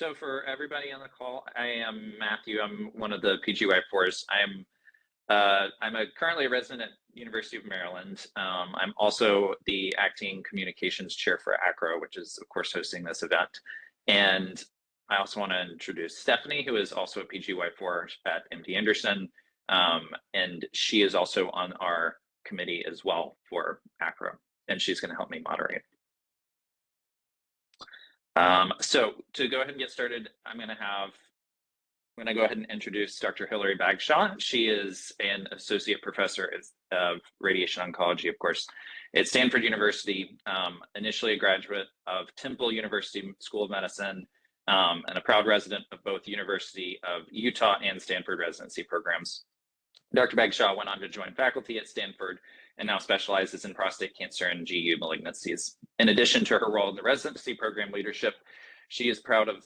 So for everybody on the call, I am Matthew. I'm one of the PGY4s. I'm currently a resident at University of Maryland. I'm also the acting communications chair for ACRO, which is of course hosting this event. And I also want to introduce Stephanie, who is also a PGY4 at MD Anderson. And she is also on our committee as well for ACRO, and she's going to help me moderate. So to go ahead and get started, I'm going to go ahead and introduce Dr. Hilary Bagshaw. She is an associate professor of radiation oncology, of course, at Stanford University, initially a graduate of Temple University School of Medicine, and a proud resident of both University of Utah and Stanford residency programs. Dr. Bagshaw went on to join faculty at Stanford and now specializes in prostate cancer and GU malignancies. In addition to her role in the residency program leadership, she is proud of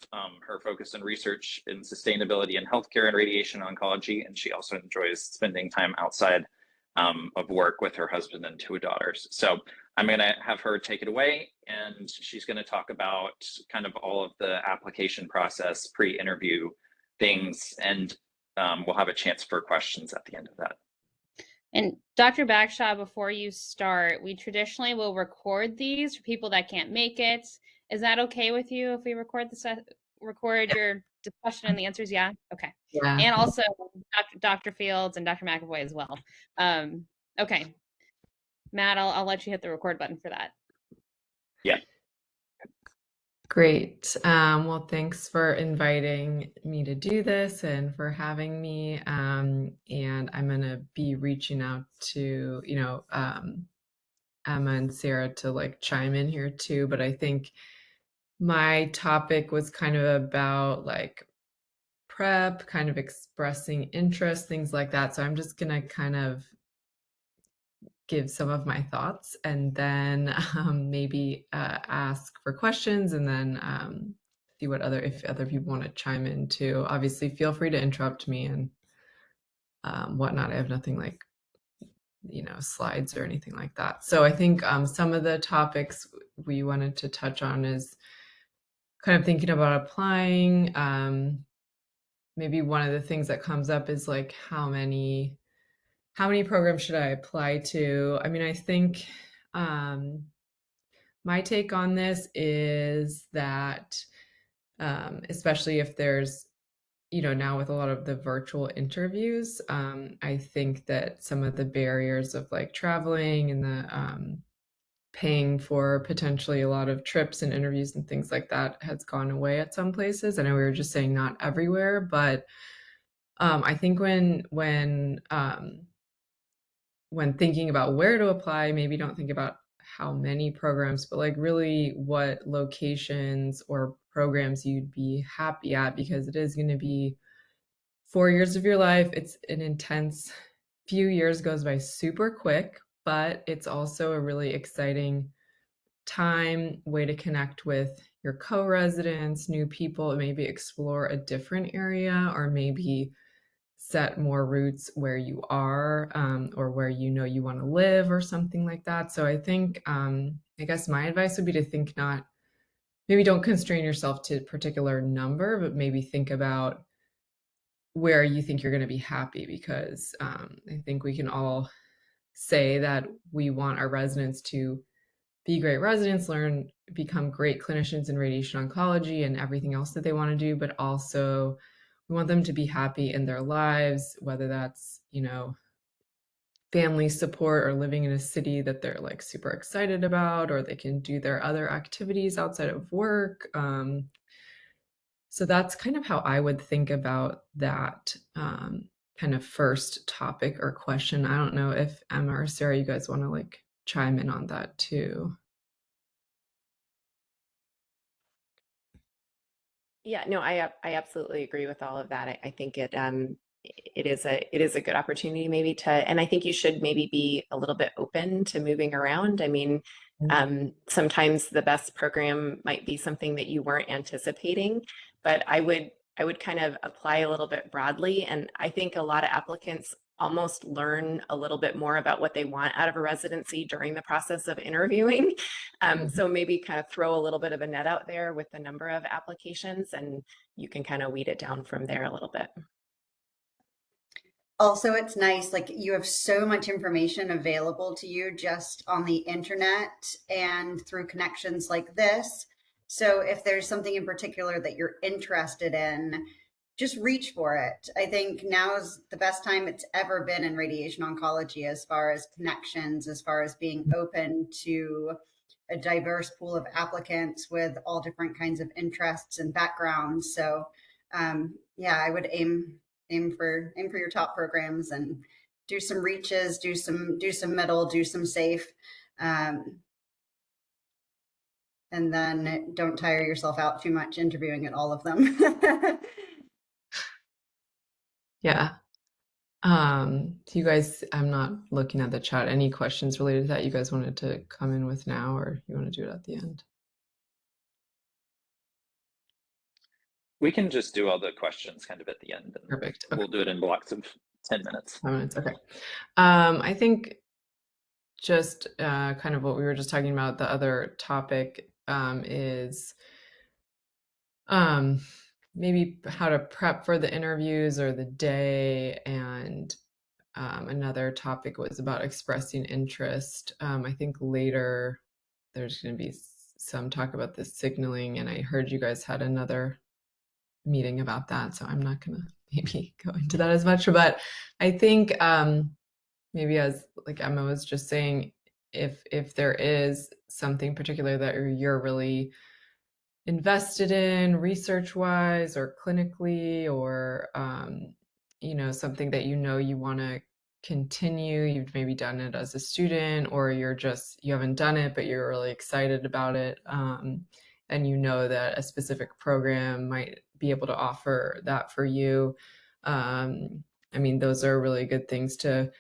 her focus on research in sustainability in healthcare and radiation oncology, and she also enjoys spending time outside of work with her husband and two daughters. So I'm going to have her take it away, and she's going to talk about kind of all of the application process, pre-interview things, and we'll have a chance for questions at the end of that. And Dr. Bagshaw, before you start, we traditionally will record these for people that can't make it. Is that okay with you if we record your discussion and the answers? Yeah. Okay. Yeah. And also Dr. Fields and Dr. McAvoy as well. Okay. Matt, I'll let you hit the record button for that. Yeah. Great. Well, thanks for inviting me to do this and for having me. And I'm going to be reaching out to, Emma and Sarah to chime in here too. But I think my topic was kind of about prep, kind of expressing interest, things like that. So I'm just going to kind of give some of my thoughts and then maybe ask for questions and then see if other people want to chime in too. Obviously, feel free to interrupt me and whatnot. I have nothing slides or anything like that. So I think some of the topics we wanted to touch on is kind of thinking about applying. Maybe one of the things that comes up is how many programs should I apply to? I mean, I think my take on this is that, especially if there's, now with a lot of the virtual interviews, I think that some of the barriers of traveling and the paying for potentially a lot of trips and interviews and things like that has gone away at some places. I know we were just saying not everywhere, but I think when thinking about where to apply, maybe don't think about how many programs, but really what locations or programs you'd be happy at, because it is going to be 4 years of your life. It's an intense few years, goes by super quick, but it's also a really exciting way to connect with your co-residents, new people, maybe explore a different area, or maybe set more roots where you are or where you want to live or something like that. So I think, I guess my advice would be to think maybe don't constrain yourself to a particular number, but maybe think about where you think you're going to be happy, because I think we can all say that we want our residents to be great residents, become great clinicians in radiation oncology and everything else that they want to do, but also we want them to be happy in their lives, whether that's, family support or living in a city that they're super excited about, or they can do their other activities outside of work. So that's kind of how I would think about that kind of first topic or question. I don't know if Emma or Sarah, you guys want to chime in on that too. Yeah, no, I absolutely agree with all of that. I think it is a good opportunity maybe and I think you should maybe be a little bit open to moving around. I mean, sometimes the best program might be something that you weren't anticipating, but I would kind of apply a little bit broadly. And I think a lot of applicants almost learn a little bit more about what they want out of a residency during the process of interviewing. So maybe kind of throw a little bit of a net out there with the number of applications, and you can kind of weed it down from there a little bit. Also, it's nice, like you have so much information available to you just on the internet and through connections like this. So if there's something in particular that you're interested in, just reach for it. I think now is the best time it's ever been in radiation oncology as far as connections, as far as being open to a diverse pool of applicants with all different kinds of interests and backgrounds. So yeah, I would aim for your top programs and do some reaches, do some middle, do some safe, and then don't tire yourself out too much interviewing at all of them. Yeah. Do you guys, I'm not looking at the chat, any questions related to that you guys wanted to come in with now, or you want to do it at the end? We can just do all the questions kind of at the end. And Perfect. Okay. we'll do it in blocks of 10 minutes. 5 minutes. Okay. I think just kind of what we were just talking about, the other topic is maybe how to prep for the interviews or the day. And another topic was about expressing interest. I think later there's going to be some talk about the signaling, and I heard you guys had another meeting about that, so I'm not going to maybe go into that as much. But I think maybe, as like Emma was just saying, if there is something particular that you're really invested in research wise or clinically, or something that you want to continue, you've maybe done it as a student, or you haven't done it but you're really excited about it, and that a specific program might be able to offer that for you. Those are really good things to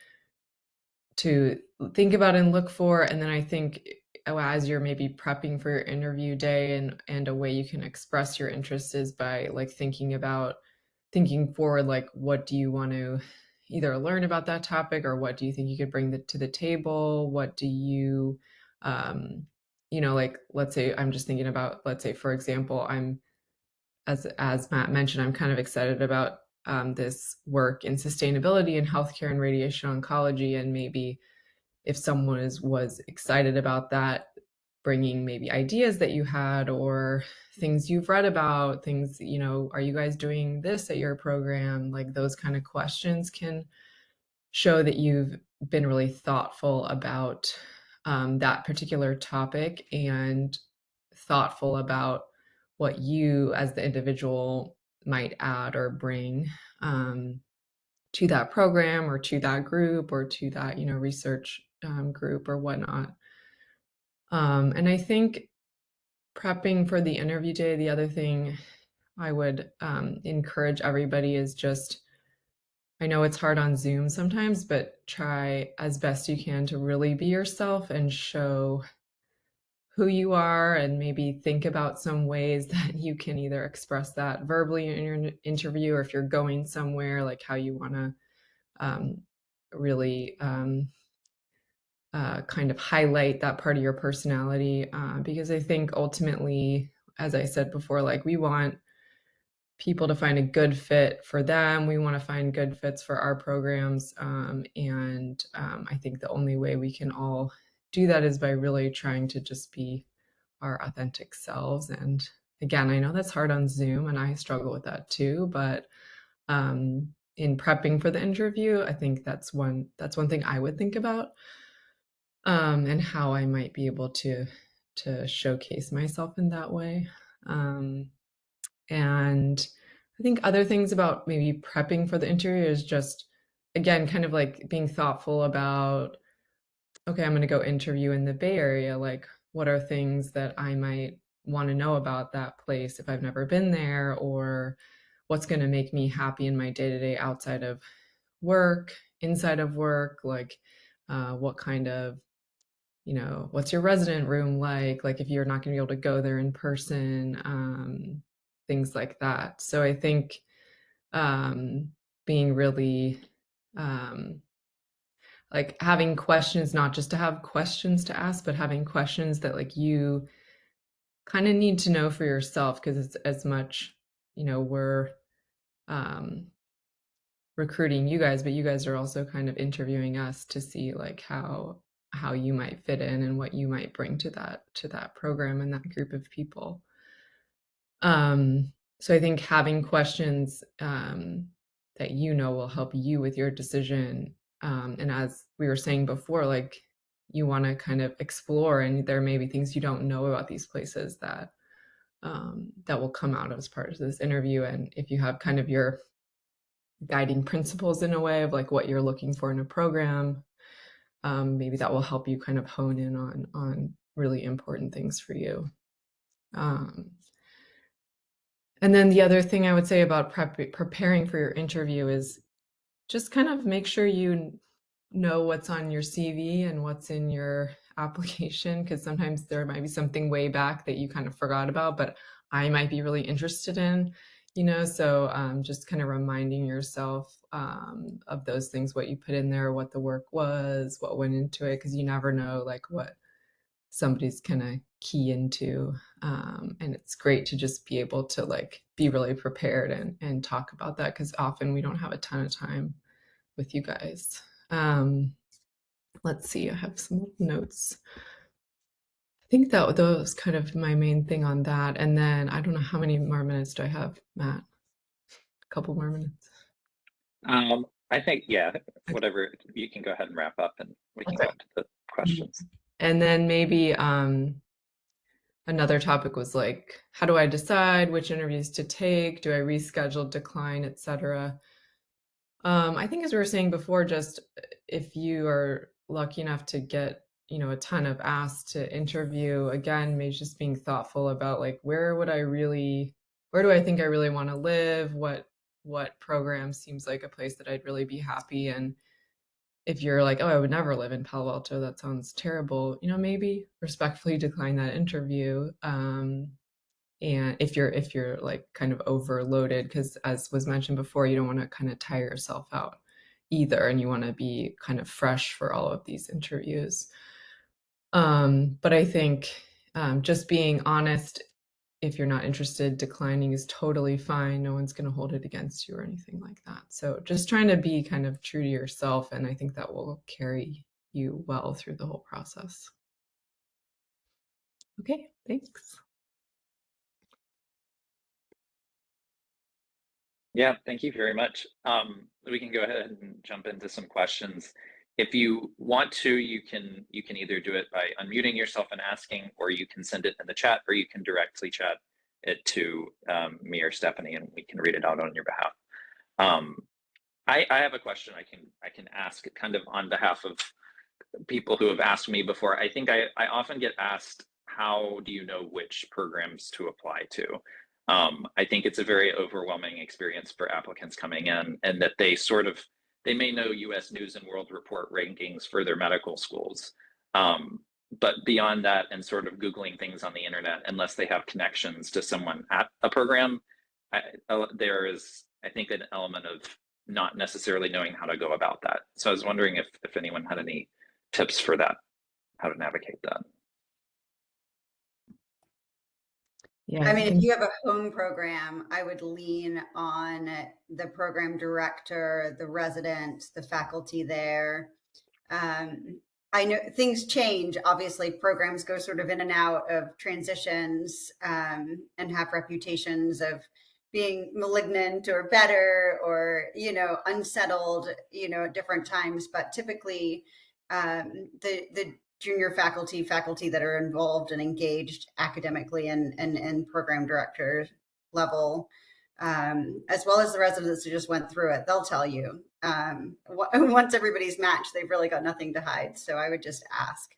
think about and look for. And then I think as you're maybe prepping for your interview day, and a way you can express your interest is by like thinking forward, like what do you want to either learn about that topic, or what do you think you could bring to the table? What do you, like, let's say, I'm just thinking about, let's say, for example, I'm, as Matt mentioned, I'm kind of excited about this work in sustainability in healthcare and radiation oncology. And maybe if someone was excited about that, bringing maybe ideas that you had or things you've read about, things, are you guys doing this at your program? Like those kind of questions can show that you've been really thoughtful about that particular topic, and thoughtful about what you as the individual might add or bring to that program, or to that group, or to that, research group or whatnot. And I think prepping for the interview day, the other thing I would encourage everybody is just, I know it's hard on Zoom sometimes, but try as best you can to really be yourself and show who you are, and maybe think about some ways that you can either express that verbally in your interview, or if you're going somewhere, like how you want to really kind of highlight that part of your personality, because I think ultimately, as I said before, like we want people to find a good fit for them. We want to find good fits for our programs, and I think the only way we can all do that is by really trying to just be our authentic selves. And again, I know that's hard on Zoom, and I struggle with that too, but in prepping for the interview, I think that's one thing I would think about, and how I might be able to showcase myself in that way. And I think other things about maybe prepping for the interview is just, again, kind of like being thoughtful about, okay, I'm going to go interview in the Bay Area. Like, what are things that I might want to know about that place if I've never been there, or what's going to make me happy in my day-to-day outside of work, inside of work, like what kind of, what's your resident room like if you're not going to be able to go there in person, things like that. So I think being really like having questions, not just to have questions to ask, but having questions that like you kind of need to know for yourself, because it's as much, you know, we're recruiting you guys, but you guys are also kind of interviewing us to see like how you might fit in and what you might bring to that program and that group of people. So I think having questions that you know will help you with your decision. And as we were saying before, like you want to kind of explore, and there may be things you don't know about these places that that will come out as part of this interview. And if you have kind of your guiding principles in a way of like what you're looking for in a program, maybe that will help you kind of hone in on really important things for you. And then the other thing I would say about preparing for your interview is just kind of make sure you know what's on your CV and what's in your application, because sometimes there might be something way back that you kind of forgot about, but I might be really interested in, you know, so just kind of reminding yourself of those things, what you put in there, what the work was, what went into it, because you never know like what somebody's gonna key into. And it's great to just be able to like be really prepared and talk about that, because often we don't have a ton of time with you guys. Let's see, I have some notes. I think that was kind of my main thing on that. And then I don't know how many more minutes do I have, Matt? A couple more minutes. I think, yeah, whatever, you can go ahead and wrap up and we can go into the questions. And then maybe another topic was like, how do I decide which interviews to take? Do I reschedule, decline, etc.? I think as we were saying before, just if you are lucky enough to get, you know, a ton of asks to interview, again, maybe just being thoughtful about like, where do I think I really want to live? What program seems like a place that I'd really be happy? And if you're like, oh, I would never live in Palo Alto, that sounds terrible, you know, maybe respectfully decline that interview. And if you're like kind of overloaded, because as was mentioned before, you don't want to kind of tire yourself out either, and you want to be kind of fresh for all of these interviews. But I think just being honest, if you're not interested, declining is totally fine. No one's going to hold it against you or anything like that. So just trying to be kind of true to yourself, and I think that will carry you well through the whole process. Okay, thanks. Yeah, thank you very much. We can go ahead and jump into some questions. If you want to, you can either do it by unmuting yourself and asking, or you can send it in the chat, or you can directly chat it to me or Stephanie, and we can read it out on your behalf. I have a question I can ask kind of on behalf of people who have asked me before. I think I often get asked, how do you know which programs to apply to? I think it's a very overwhelming experience for applicants coming in, and that they may know US News and World Report rankings for their medical schools. But beyond that, and sort of Googling things on the internet, unless they have connections to someone at a program, there is, I think, an element of not necessarily knowing how to go about that. So I was wondering if anyone had any tips for that, how to navigate that. Yeah, I mean, if you have a home program, I would lean on the program director, the residents, the faculty there. I know things change. Obviously, programs go sort of in and out of transitions and have reputations of being malignant or better, or, you know, unsettled, you know, at different times. But typically, the junior faculty that are involved and engaged academically and program director level, as well as the residents who just went through it, they'll tell you. Once everybody's matched, they've really got nothing to hide. So I would just ask.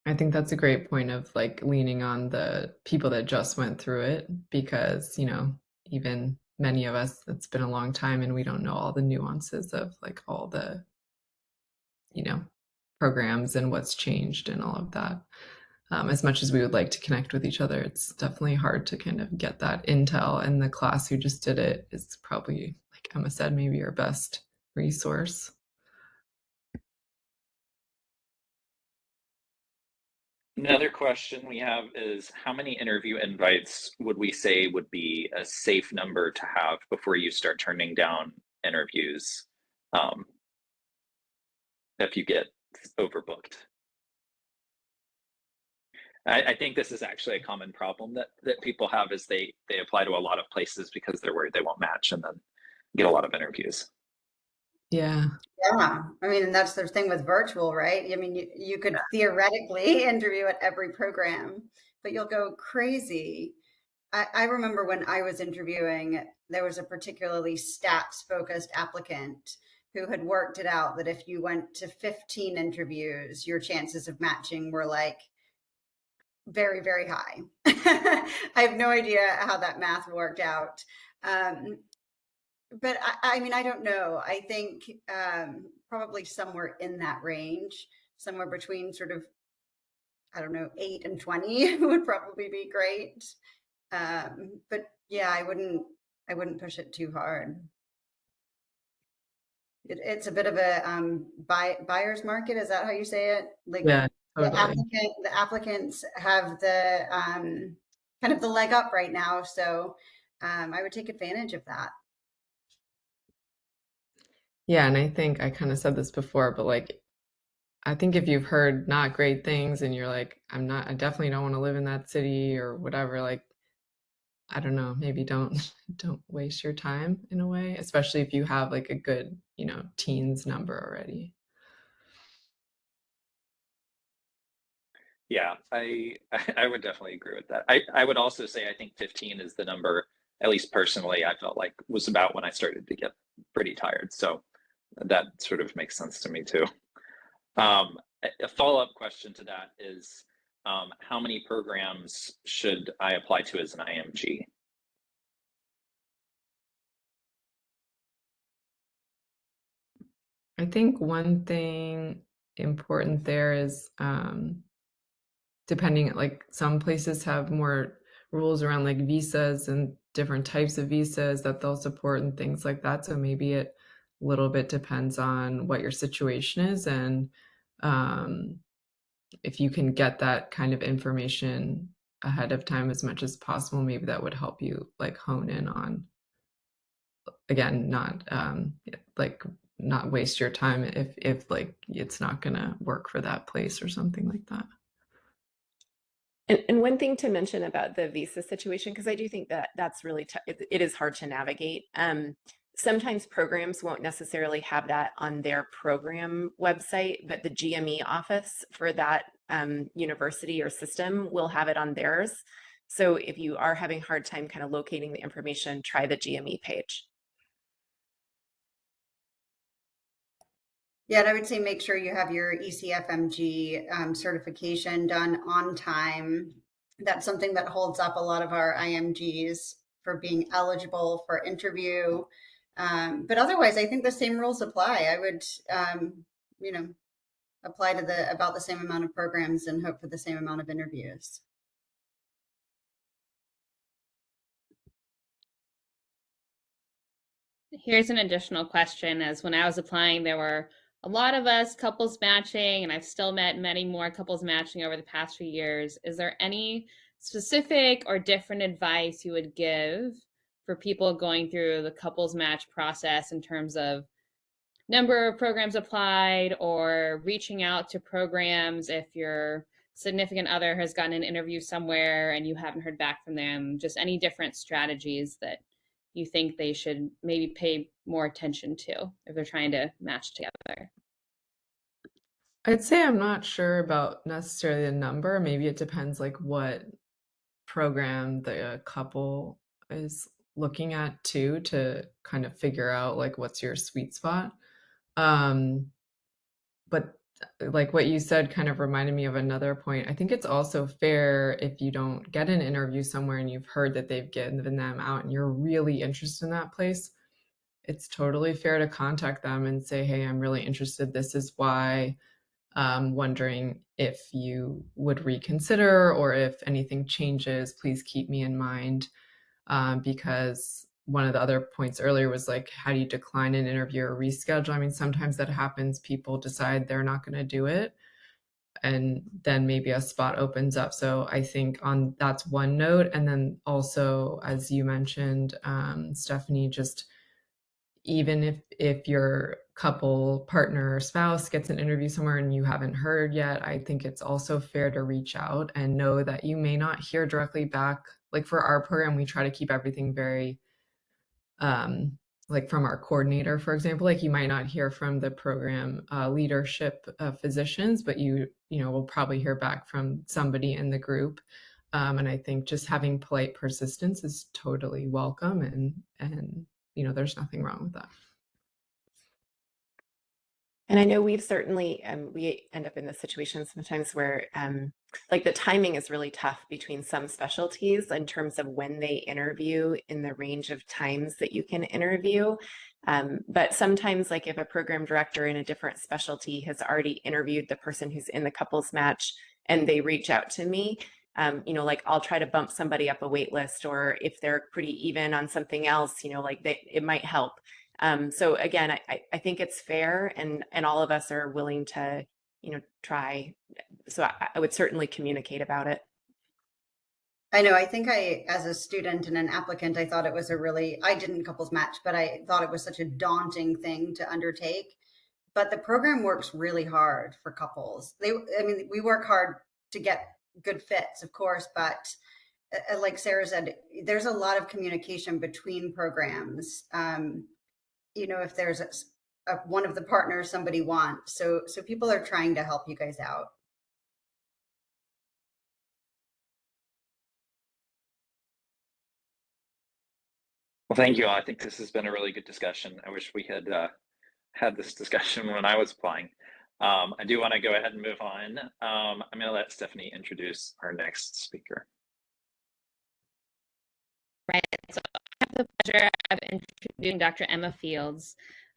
I think that's a great point of like leaning on the people that just went through it, because, you know, even many of us, it's been a long time and we don't know all the nuances of like all the, you know, programs and what's changed and all of that. as much as we would like to connect with each other, it's definitely hard to kind of get that intel. And the class who just did it is probably, like Emma said, maybe your best resource. Another question we have is, how many interview invites would we say would be a safe number to have before you start turning down interviews, if you get overbooked? I think this is actually a common problem that people have, is they apply to a lot of places because they're worried they won't match and then get a lot of interviews. Yeah. Yeah, I mean, and that's the thing with virtual, right? I mean, you could theoretically interview at every program, but you'll go crazy. I remember when I was interviewing, there was a particularly stats focused applicant who had worked it out that if you went to 15 interviews, your chances of matching were like very, very high. I have no idea how that math worked out. But I mean, I don't know. I think probably somewhere in that range, somewhere between sort of, I don't know, 8 and 20 would probably be great. But yeah, I wouldn't push it too hard. It's a bit of a buyer's market. Is that how you say it? Like, Yeah, totally. the applicants have the kind of the leg up right now. So I would take advantage of that. Yeah, and I think I kind of said this before, but like, I think if you've heard not great things and you're like, I definitely don't want to live in that city or whatever, like, I don't know, maybe don't waste your time in a way, especially if you have like a good, teens number already. Yeah, I would definitely agree with that. I would also say I think 15 is the number, at least personally, I felt like was about when I started to get pretty tired. So that sort of makes sense to me too. A follow-up question to that is, how many programs should I apply to as an IMG? I think one thing important there is depending, like some places have more rules around like visas and different types of visas that they'll support and things like that. So maybe it a little bit depends on what your situation is, and if you can get that kind of information ahead of time as much as possible, maybe that would help you like hone in on, again, like not waste your time if like it's not gonna work for that place or something like that. And one thing to mention about the visa situation, because I do think that that's really it is hard to navigate. Sometimes programs won't necessarily have that on their program website, but the GME office for that university or system will have it on theirs. So if you are having a hard time kind of locating the information, try the GME page. Yeah, and I would say make sure you have your ECFMG certification done on time. That's something that holds up a lot of our IMGs for being eligible for interview. But otherwise, I think the same rules apply. I would, apply to about the same amount of programs and hope for the same amount of interviews. Here's an additional question. As when I was applying, there were a lot of us couples matching, and I've still met many more couples matching over the past few years. Is there any specific or different advice you would give for people going through the couples match process in terms of number of programs applied, or reaching out to programs if your significant other has gotten an interview somewhere and you haven't heard back from them? Just any different strategies that you think they should maybe pay more attention to if they're trying to match together? I'd say I'm not sure about necessarily the number. Maybe it depends like what program the couple is looking at too, to kind of figure out like what's your sweet spot. But like what you said kind of reminded me of another point. I think it's also fair if you don't get an interview somewhere and you've heard that they've given them out and you're really interested in that place. It's totally fair to contact them and say, hey, I'm really interested. This is why. wondering if you would reconsider, or if anything changes, please keep me in mind. Because one of the other points earlier was like, how do you decline an interview or reschedule? I mean, sometimes that happens. People decide they're not going to do it, and then maybe a spot opens up. So I think that's one note. And then also, as you mentioned, Stephanie, just even if your couple, partner, or spouse gets an interview somewhere and you haven't heard yet, I think it's also fair to reach out and know that you may not hear directly back. Like for our program, we try to keep everything very, like from our coordinator, for example, like you might not hear from the program leadership physicians, but you will probably hear back from somebody in the group. And I think just having polite persistence is totally welcome, and there's nothing wrong with that. And I know we've certainly, we end up in this situation sometimes where like the timing is really tough between some specialties in terms of when they interview in the range of times that you can interview. But sometimes, like if a program director in a different specialty has already interviewed the person who's in the couples match and they reach out to me, like I'll try to bump somebody up a wait list, or if they're pretty even on something else, like it might help. So again, I think it's fair, and all of us are willing to, try. So I would certainly communicate about it. I know. I think as a student and an applicant, I thought it was I didn't couples match, but I thought it was such a daunting thing to undertake. But the program works really hard for couples. We work hard to get good fits, of course, but like Sarah said, there's a lot of communication between programs. If there's one of the partners somebody wants, so people are trying to help you guys out. Well, thank you all. I think this has been a really good discussion. I wish we had had this discussion when I was applying. I do want to go ahead and move on. I'm going to let Stephanie introduce our next speaker. Right. So I have the pleasure of introducing Dr. Emma Fields.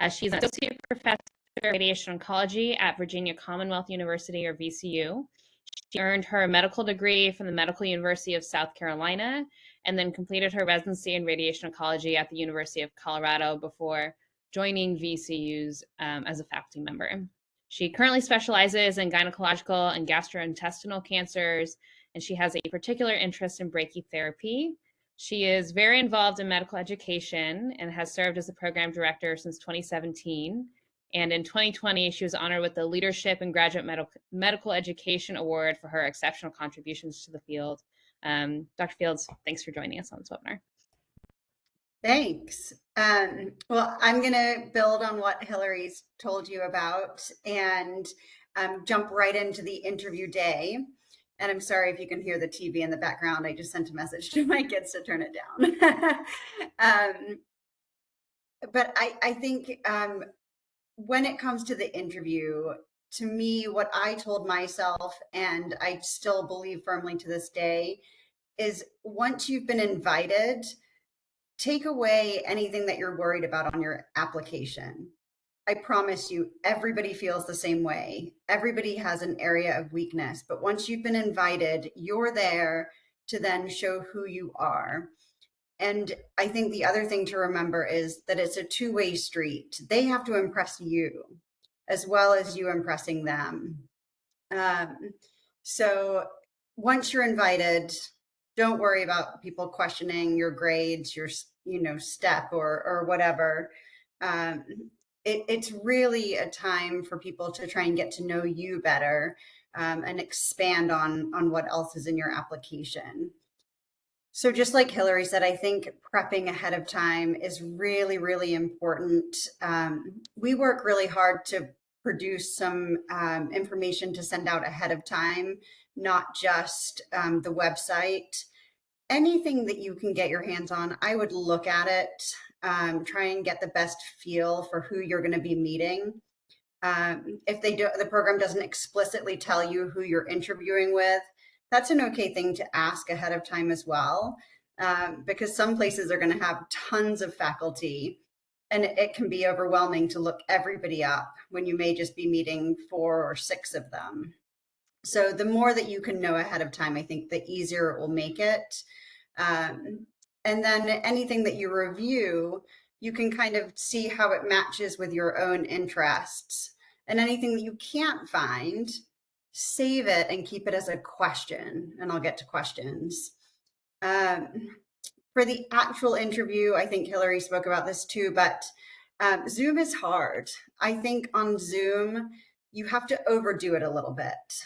She's an associate professor of radiation oncology at Virginia Commonwealth University, or VCU. She earned her medical degree from the Medical University of South Carolina, and then completed her residency in radiation oncology at the University of Colorado before joining VCU's as a faculty member. She currently specializes in gynecological and gastrointestinal cancers, and she has a particular interest in brachytherapy. She is very involved in medical education and has served as the program director since 2017. And in 2020, she was honored with the Leadership in Graduate Medical Education Award for her exceptional contributions to the field. Dr. Fields, thanks for joining us on this webinar. Thanks. Well, I'm going to build on what Hilary's told you about and jump right into the interview day. And I'm sorry if you can hear the TV in the background. I just sent a message to my kids to turn it down. But I think when it comes to the interview, to me, what I told myself, and I still believe firmly to this day, is once you've been invited, take away anything that you're worried about on your application. I promise you, everybody feels the same way. Everybody has an area of weakness, but once you've been invited, you're there to then show who you are. And I think the other thing to remember is that it's a two-way street. They have to impress you as well as you impressing them. So once you're invited, don't worry about people questioning your grades, your step or whatever. It's really a time for people to try and get to know you better and expand on what else is in your application. So just like Hilary said, I think prepping ahead of time is really, really important. We work really hard to produce some information to send out ahead of time, not just the website. Anything that you can get your hands on, I would look at it, try and get the best feel for who you're going to be meeting. If the program doesn't explicitly tell you who you're interviewing with, that's an okay thing to ask ahead of time as well, because some places are going to have tons of faculty And it can be overwhelming to look everybody up when you may just be meeting 4 or 6 of them. So the more that you can know ahead of time, I think the easier it will make it. And then anything that you review, you can kind of see how it matches with your own interests. And anything that you can't find, save it and keep it as a question. And I'll get to questions. For the actual interview, I think Hilary spoke about this too, but Zoom is hard. I think on Zoom, you have to overdo it a little bit.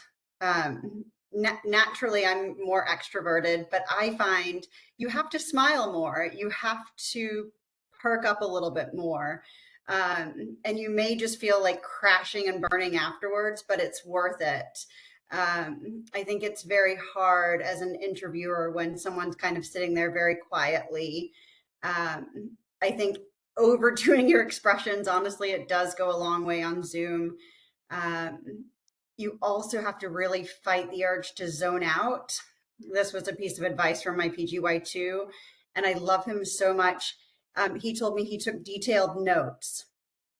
Naturally, I'm more extroverted, but I find you have to smile more. You have to perk up a little bit more. And you may just feel like crashing and burning afterwards, but it's worth it. I think it's very hard as an interviewer when someone's kind of sitting there very quietly. I think overdoing your expressions, honestly, it does go a long way on Zoom. You also have to really fight the urge to zone out. This was a piece of advice from my PGY2, and I love him so much. He told me he took detailed notes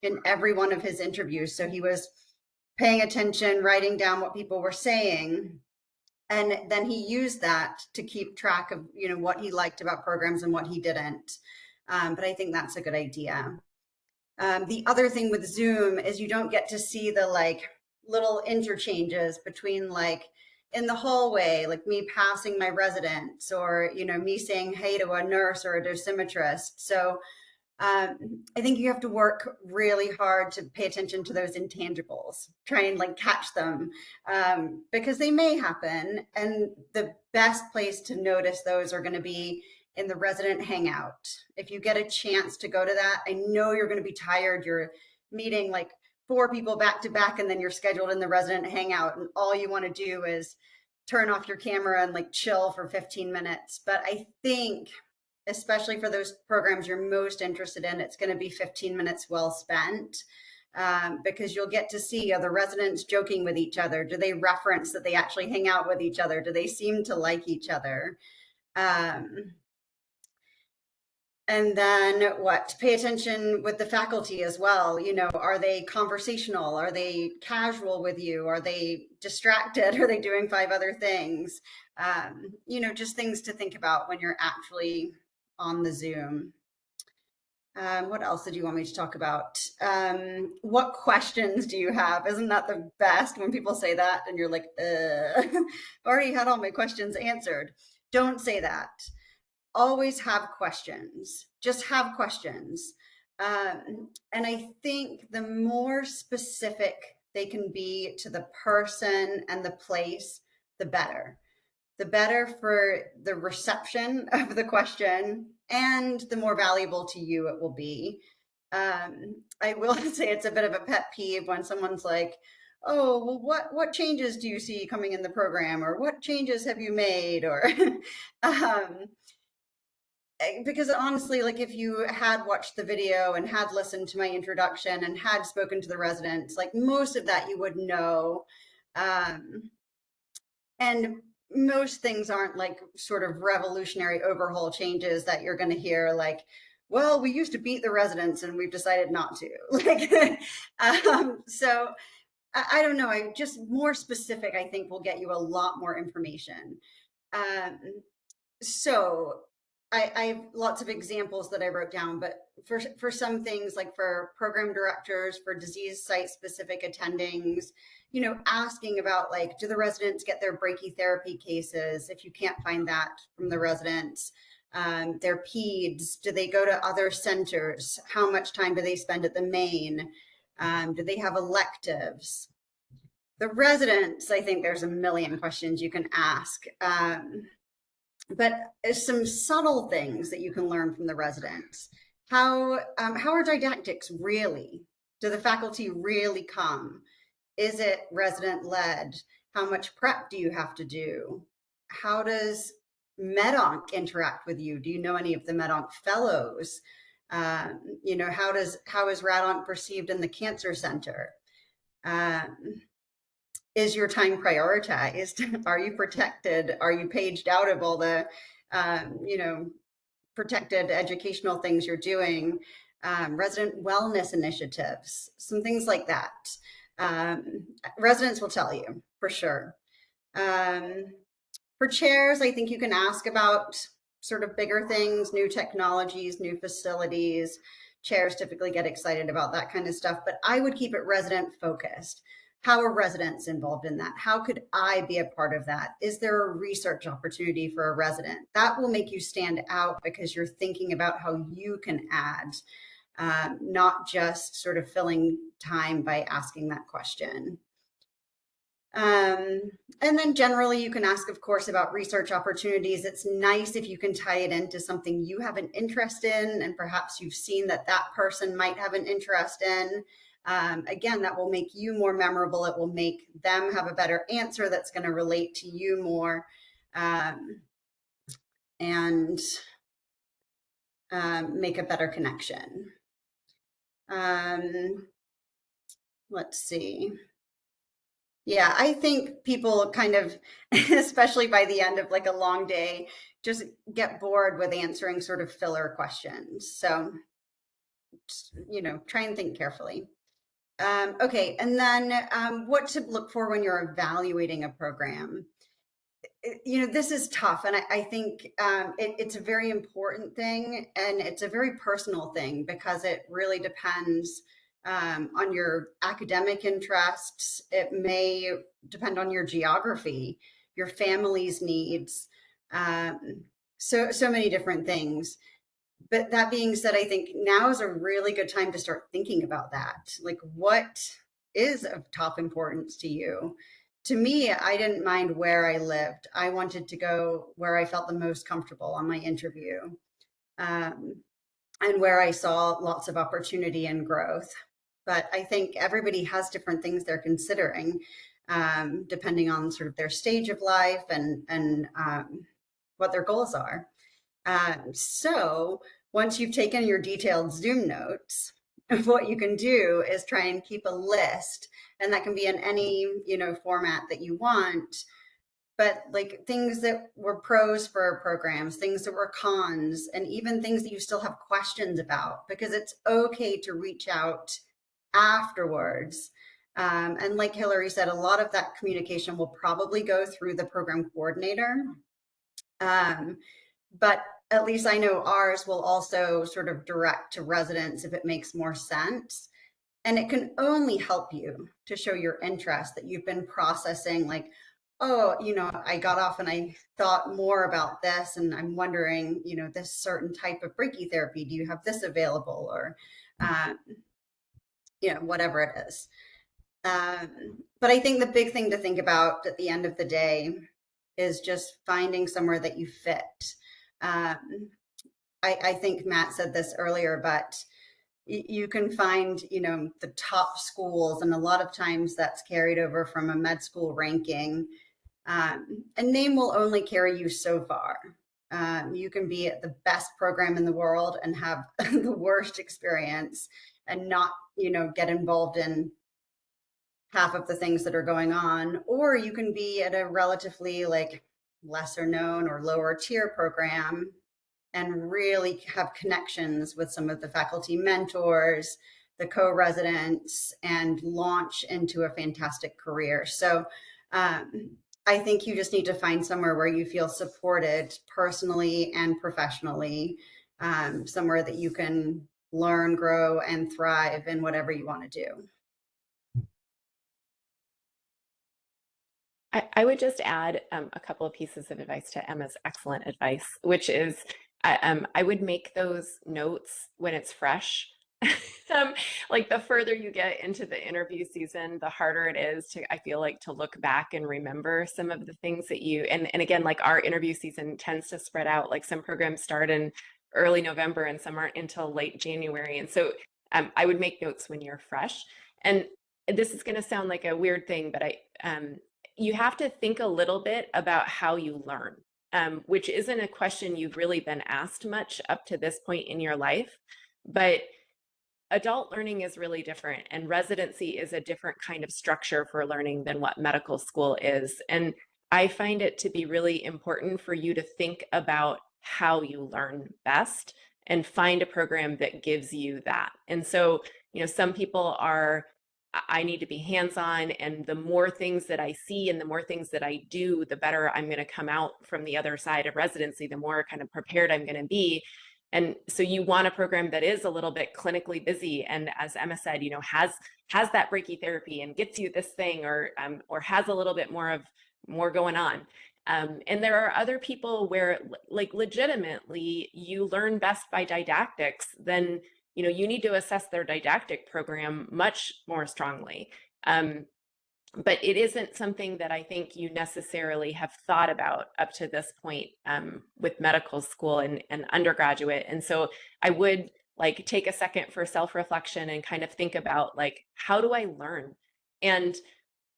in every one of his interviews. So he was paying attention, writing down what people were saying. And then he used that to keep track of, what he liked about programs and what he didn't. But I think that's a good idea. The other thing with Zoom is you don't get to see the little interchanges between in the hallway, like me passing my residents or, me saying hey to a nurse or a dosimetrist. So I think you have to work really hard to pay attention to those intangibles, try and catch them because they may happen. And the best place to notice those are going to be in the resident hangout. If you get a chance to go to that, I know you're going to be tired. You're meeting 4 people back to back, and then you're scheduled in the resident hangout, and all you want to do is turn off your camera and chill for 15 minutes. But I think, especially for those programs you're most interested in, it's going to be 15 minutes well spent because you'll get to see, are the residents joking with each other? Do they reference that they actually hang out with each other? Do they seem to like each other? And then pay attention with the faculty as well. Are they conversational? Are they casual with you? Are they distracted? Are they doing 5 other things? Just things to think about when you're actually on the Zoom. What else did you want me to talk about? What questions do you have? Isn't that the best when people say that and you're like, I've already had all my questions answered. Don't say that. Always have questions. Just have questions. And I think the more specific they can be to the person and the place, the better. The better for the reception of the question and the more valuable to you it will be. I will say it's a bit of a pet peeve when someone's like, oh, well, what changes do you see coming in the program? Or what changes have you made? Or because honestly, if you had watched the video and had listened to my introduction and had spoken to the residents, most of that you would know. And most things aren't sort of revolutionary overhaul changes that you're going to hear well, we used to beat the residents and we've decided not to. So I don't know. I just more specific, I think, will get you a lot more information. So I have lots of examples that I wrote down, but for some things, for program directors, for disease site specific attendings, asking about do the residents get their brachytherapy cases? If you can't find that from the residents, their peds, do they go to other centers? How much time do they spend at the main? Do they have electives? The residents, I think there's a million questions you can ask. But some subtle things that you can learn from the residents. How are didactics really? Do the faculty really come? Is it resident led? How much prep do you have to do? How does MedOnc interact with you? Do you know any of the MedOnc fellows? How is RadOnc perceived in the cancer center? Is your time prioritized? Are you protected? Are you paged out of all the, protected educational things you're doing? resident wellness initiatives, some things like that. Residents will tell you for sure. For chairs, I think you can ask about sort of bigger things, new technologies, new facilities. Chairs typically get excited about that kind of stuff, but I would keep it resident focused. How are residents involved in that? How could I be a part of that? Is there a research opportunity for a resident? That will make you stand out because you're thinking about how you can add, not just sort of filling time by asking that question. And then generally you can ask, of course, about research opportunities. It's nice if you can tie it into something you have an interest in, and perhaps you've seen that that person might have an interest in. Again, that will make you more memorable. It will make them have a better answer that's going to relate to you more. And make a better connection. Let's see. Yeah, I think people kind of, especially by the end of like a long day, just get bored with answering sort of filler questions. So, just, try and think carefully. Okay, and then what to look for when you're evaluating a program. This is tough, and I think it's a very important thing, and it's a very personal thing because it really depends on your academic interests. It may depend on your geography, your family's needs, so many different things. But that being said, I think now is a really good time to start thinking about that. Like, what is of top importance to you? To me, I didn't mind where I lived. I wanted to go where I felt the most comfortable on my interview, and where I saw lots of opportunity and growth. But I think everybody has different things they're considering, depending on sort of their stage of life and what their goals are. So once you've taken your detailed Zoom notes, what you can do is try and keep a list, and that can be in any format that you want, but like things that were pros for programs, things that were cons, and even things that you still have questions about, because it's okay to reach out afterwards. And like Hilary said, a lot of that communication will probably go through the program coordinator, but at least I know ours will also sort of direct to residents if it makes more sense. And it can only help you to show your interest, that you've been processing, like, oh, I got off and I thought more about this, and I'm wondering, this certain type of brachytherapy, do you have this available? Or, whatever it is. But I think the big thing to think about at the end of the day is just finding somewhere that you fit. I think Matt said this earlier, but you can find, the top schools, and a lot of times that's carried over from a med school ranking. A name will only carry you so far. You can be at the best program in the world and have the worst experience and not, get involved in half of the things that are going on. Or you can be at a relatively like lesser known or lower tier program and really have connections with some of the faculty mentors, the co-residents, and launch into a fantastic career. So I think you just need to find somewhere where you feel supported personally and professionally, somewhere that you can learn, grow, and thrive in whatever you want to do. I would just add a couple of pieces of advice to Emma's excellent advice, which is I would make those notes when it's fresh. Like the further you get into the interview season, the harder it is to, I feel like, to look back and remember some of the things that you, and again, like our interview season tends to spread out. Like some programs start in early November and some aren't until late January. And so I would make notes when you're fresh. And this is going to sound like a weird thing, but you have to think a little bit about how you learn, which isn't a question you've really been asked much up to this point in your life. But adult learning is really different, and residency is a different kind of structure for learning than what medical school is. And I find it to be really important for you to think about how you learn best and find a program that gives you that. And so, you know, some people are, I need to be hands-on, and the more things that I see and the more things that I do, the better I'm going to come out from the other side of residency, the more kind of prepared I'm going to be. And so you want a program that is a little bit clinically busy, and as Emma said, you know, has that brachytherapy and gets you this thing, or has a little bit more going on. And there are other people where, like, legitimately you learn best by didactics. Then, you know, you need to assess their didactic program much more strongly. But it isn't something that I think you necessarily have thought about up to this point with medical school and undergraduate. And so I would like take a second for self-reflection and kind of think about, like, how do I learn? And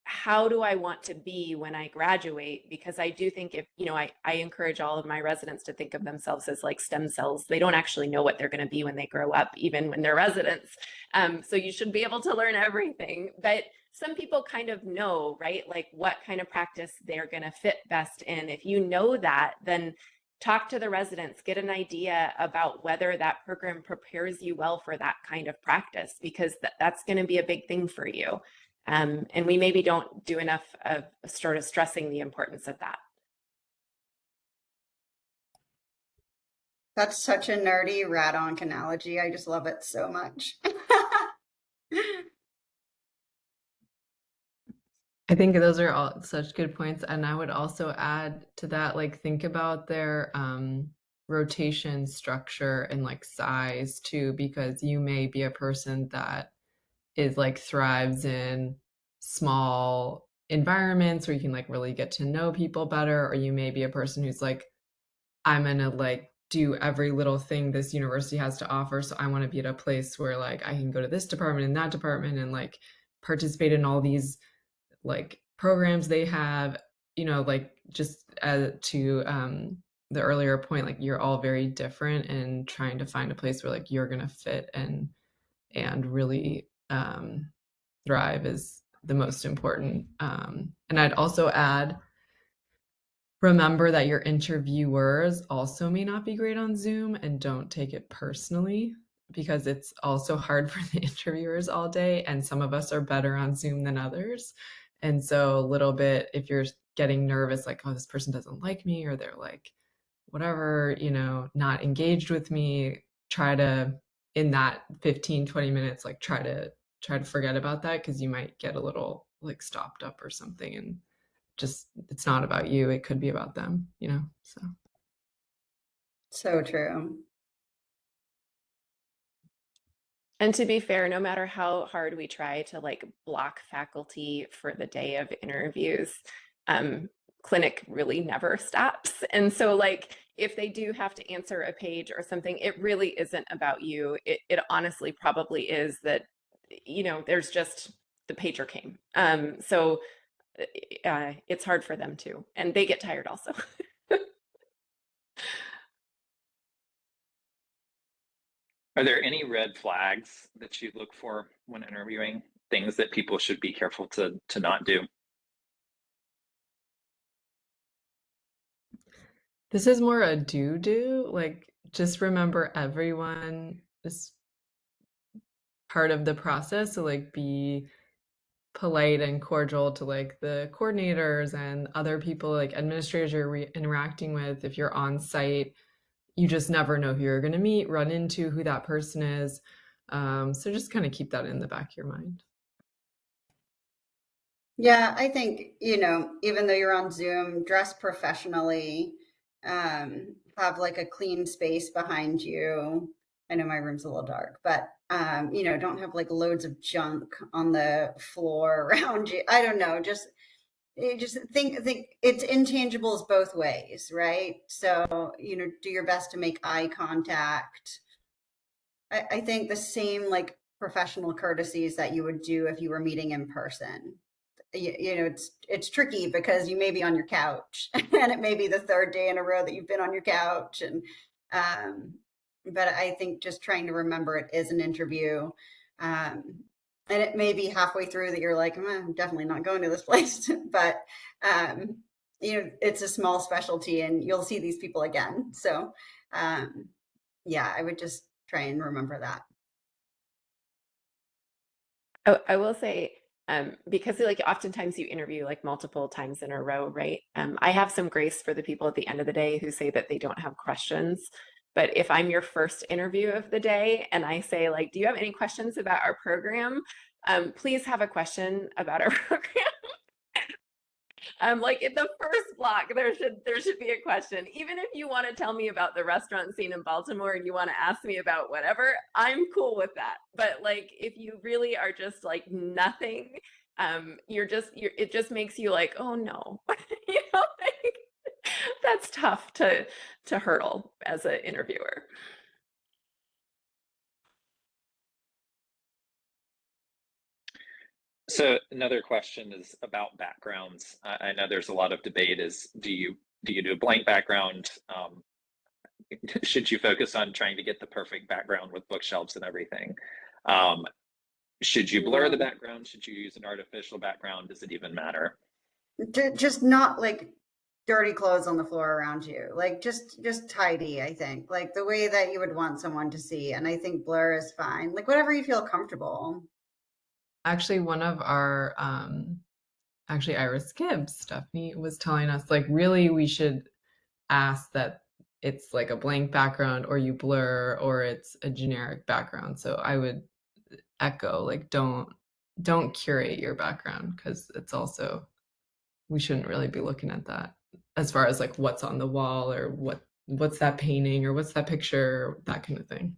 how do I want to be when I graduate? Because I do think, if, you know, I encourage all of my residents to think of themselves as like stem cells. They don't actually know what they're going to be when they grow up, even when they're residents. So you should be able to learn everything. But some people kind of know, right? Like what kind of practice they're going to fit best in. If you know that, then talk to the residents, get an idea about whether that program prepares you well for that kind of practice, because that's going to be a big thing for you. And we maybe don't do enough of sort of stressing the importance of that. That's such a nerdy rad-onc analogy. I just love it so much. I think those are all such good points. And I would also add to that, like, think about their rotation structure and like size too, because you may be a person that is like thrives in small environments where you can like really get to know people better, or you may be a person who's like, I'm gonna like do every little thing this university has to offer, so I want to be at a place where like I can go to this department and that department and like participate in all these like programs they have, you know, like just to the earlier point, like you're all very different, and trying to find a place where like you're gonna fit and really thrive is the most important. And I'd also add, remember that your interviewers also may not be great on Zoom, and don't take it personally, because it's also hard for the interviewers all day, and some of us are better on Zoom than others. And so a little bit, if you're getting nervous, like, oh, this person doesn't like me, or they're like, whatever, you know, not engaged with me, try to, in that 15-20 minutes, like try to forget about that, because you might get a little like stopped up or something, and just, it's not about you, it could be about them, you know. So true. And to be fair, no matter how hard we try to like block faculty for the day of interviews, clinic really never stops. And so like, if they do have to answer a page or something, it really isn't about you. It honestly probably is that, you know, there's just, the pager came. So it's hard for them too. And they get tired also. Are there any red flags that you look for when interviewing? Things that people should be careful to not do? This is more a do, like, just remember everyone is part of the process. So like, be polite and cordial to like the coordinators and other people, like administrators you're interacting with. If you're on site, you just never know who you're going to meet, run into, who that person is. So just kind of keep that in the back of your mind. Yeah, I think, you know, even though you're on Zoom, dress professionally, have like a clean space behind you. I know my room's a little dark, but you know, don't have like loads of junk on the floor around you. I don't know, just think it's intangibles both ways, right? So, you know, do your best to make eye contact. I think the same like professional courtesies that you would do if you were meeting in person. You know, it's tricky because you may be on your couch and it may be the third day in a row that you've been on your couch, and but I think just trying to remember it is an interview, and it may be halfway through that you're like, I'm definitely not going to this place, but you know, it's a small specialty and you'll see these people again. So yeah, I would just try and remember that. Oh, I will say, because like oftentimes you interview like multiple times in a row, right? I have some grace for the people at the end of the day who say that they don't have questions. But if I'm your first interview of the day and I say like, do you have any questions about our program? Please have a question about our program. Like in the first block, there should be a question. Even if you want to tell me about the restaurant scene in Baltimore and you want to ask me about whatever, I'm cool with that. But like if you really are just like nothing, it just makes you like, oh no, like, that's tough to hurdle as an interviewer. So another question is about backgrounds. I know there's a lot of debate is do you do a blank background? Should you focus on trying to get the perfect background with bookshelves and everything? Should you blur the background? Should you use an artificial background? Does it even matter? Just not like dirty clothes on the floor around you, like just tidy. I think like the way that you would want someone to see, and I think blur is fine, like whatever you feel comfortable. Actually, one of our actually Iris Gibbs, Stephanie, was telling us like really we should ask that it's like a blank background or you blur or it's a generic background. So I would echo like don't curate your background, because it's also, we shouldn't really be looking at that as far as like what's on the wall or what's that painting or what's that picture, that kind of thing.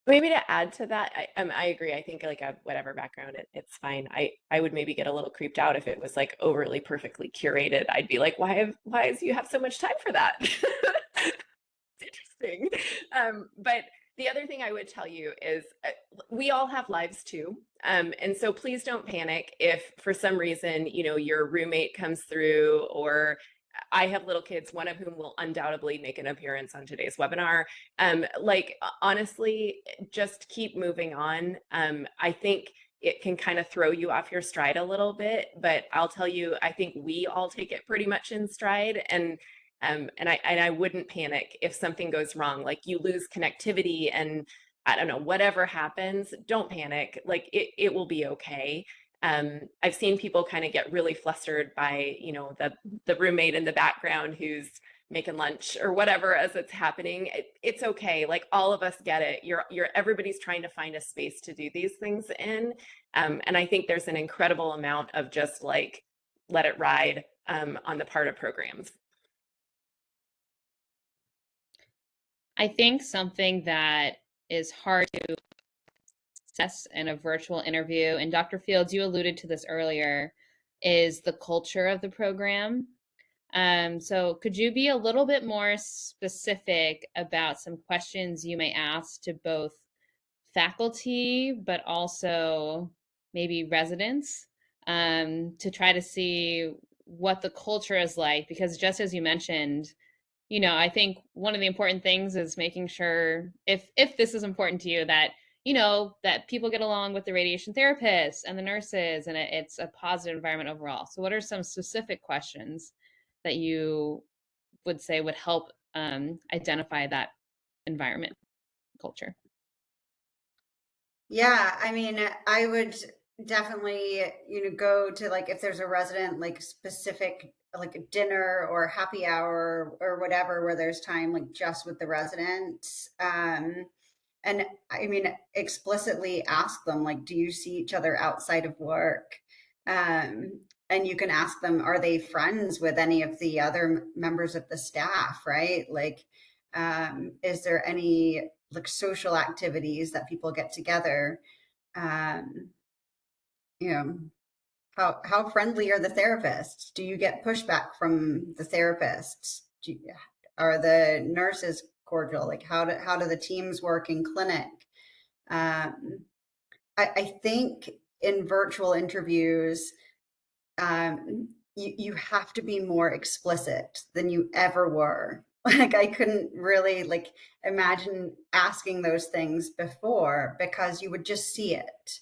Maybe to add to that, I agree. I think like a whatever background, it's fine. I would maybe get a little creeped out if it was like overly perfectly curated. I'd be like, why is you have so much time for that? It's interesting. But the other thing I would tell you is we all have lives too. And so please don't panic if for some reason, your roommate comes through, or I have little kids, one of whom will undoubtedly make an appearance on today's webinar. Like, honestly, just keep moving on. I think it can kind of throw you off your stride a little bit, but I'll tell you, I think we all take it pretty much in stride. And I wouldn't panic if something goes wrong, like you lose connectivity and I don't know, whatever happens, don't panic. Like it will be okay. I've seen people kind of get really flustered by, the roommate in the background who's making lunch or whatever as it's happening. It's okay. Like all of us get it. Everybody's trying to find a space to do these things in. And I think there's an incredible amount of just like, let it ride on the part of programs. I think something that is hard to assess in a virtual interview, and Dr. Fields, you alluded to this earlier, is the culture of the program. So could you be a little bit more specific about some questions you may ask to both faculty, but also maybe residents, to try to see what the culture is like? Because just as you mentioned, I think one of the important things is making sure, if this is important to you, that that people get along with the radiation therapists and the nurses, and it's a positive environment overall. So what are some specific questions that you would say would help identify that environment culture? Yeah, I mean, I would definitely, go to like if there's a resident like specific like a dinner or happy hour or whatever where there's time like just with the residents. And I mean, explicitly ask them like, do you see each other outside of work? And you can ask them, are they friends with any of the other members of the staff, right? Like, is there any like social activities that people get together? Um, you know, how friendly are the therapists? Do you get pushback from the therapists? Are the nurses cordial? Like how do the teams work in clinic? I think in virtual interviews, you have to be more explicit than you ever were. Like I couldn't really like imagine asking those things before because you would just see it.